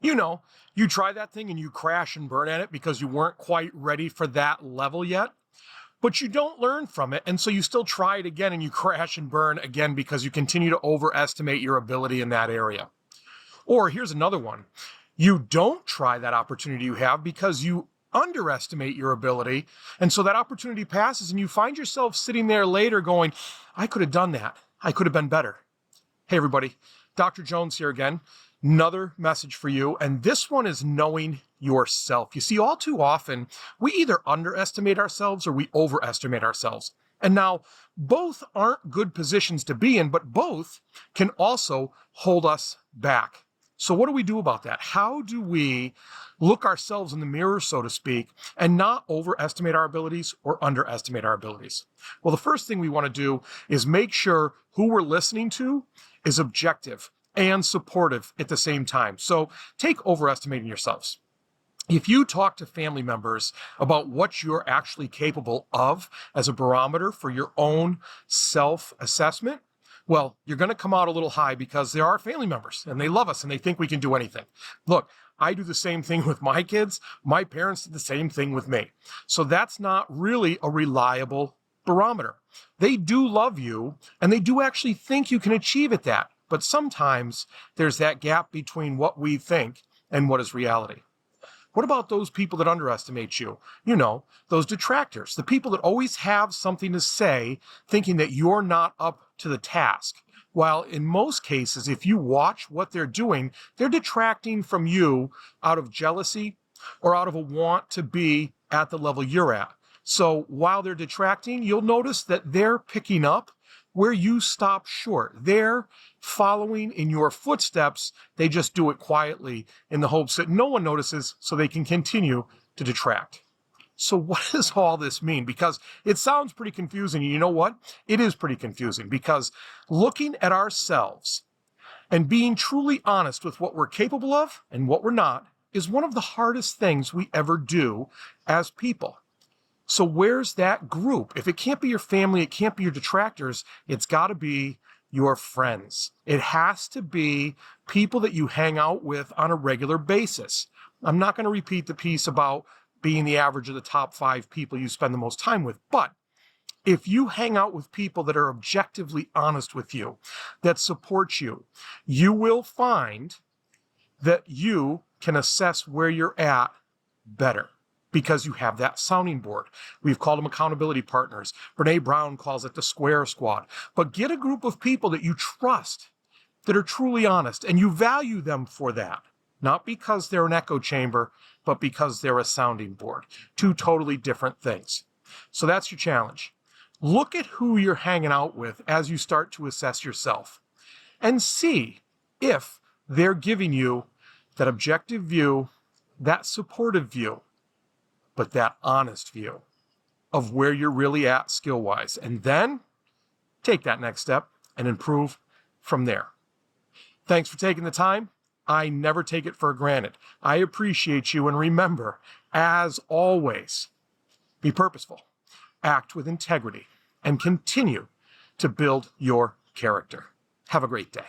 You know, you try that thing and you crash and burn at it because you weren't quite ready for that level yet, but you don't learn from it. And so you still try it again and you crash and burn again because you continue to overestimate your ability in that area. Or here's another one. You don't try that opportunity you have because you underestimate your ability. And so that opportunity passes and you find yourself sitting there later going, I could have done that. I could have been better. Hey, everybody. Dr. Jones here again. Another message for you. And this one is knowing yourself. You see, all too often, we either underestimate ourselves or we overestimate ourselves. And now, both aren't good positions to be in, but both can also hold us back. So what do we do about that? How do we look ourselves in the mirror, so to speak, and not overestimate our abilities or underestimate our abilities? Well, the first thing we want to do is make sure who we're listening to is objective and supportive at the same time. So take overestimating yourselves. If you talk to family members about what you're actually capable of as a barometer for your own self-assessment, well, you're going to come out a little high because they are family members and they love us and they think we can do anything. Look, I do the same thing with my kids. My parents did the same thing with me. So that's not really a reliable barometer. They do love you and they do actually think you can achieve at that. But sometimes there's that gap between what we think and what is reality. What about those people that underestimate you? You know, those detractors, the people that always have something to say, thinking that you're not up to the task. While in most cases, if you watch what they're doing, they're detracting from you out of jealousy or out of a want to be at the level you're at. So while they're detracting, you'll notice that they're picking up where you stop short. They're following in your footsteps. They just do it quietly in the hopes that no one notices so they can continue to detract. So what does all this mean? Because it sounds pretty confusing. You know what? It is pretty confusing because looking at ourselves and being truly honest with what we're capable of and what we're not is one of the hardest things we ever do as people. So where's that group? If it can't be your family, it can't be your detractors, it's got to be your friends. It has to be people that you hang out with on a regular basis. I'm not going to repeat the piece about being the average of the top 5 people you spend the most time with, but if you hang out with people that are objectively honest with you, that support you, you will find that you can assess where you're at better. Because you have that sounding board. We've called them accountability partners. Brene Brown calls it the square squad. But get a group of people that you trust, that are truly honest, and you value them for that. Not because they're an echo chamber, but because they're a sounding board. 2 totally different things. So that's your challenge. Look at who you're hanging out with as you start to assess yourself and see if they're giving you that objective view, that supportive view, but that honest view of where you're really at skill-wise. And then take that next step and improve from there. Thanks for taking the time. I never take it for granted. I appreciate you. And remember, as always, be purposeful, act with integrity, and continue to build your character. Have a great day.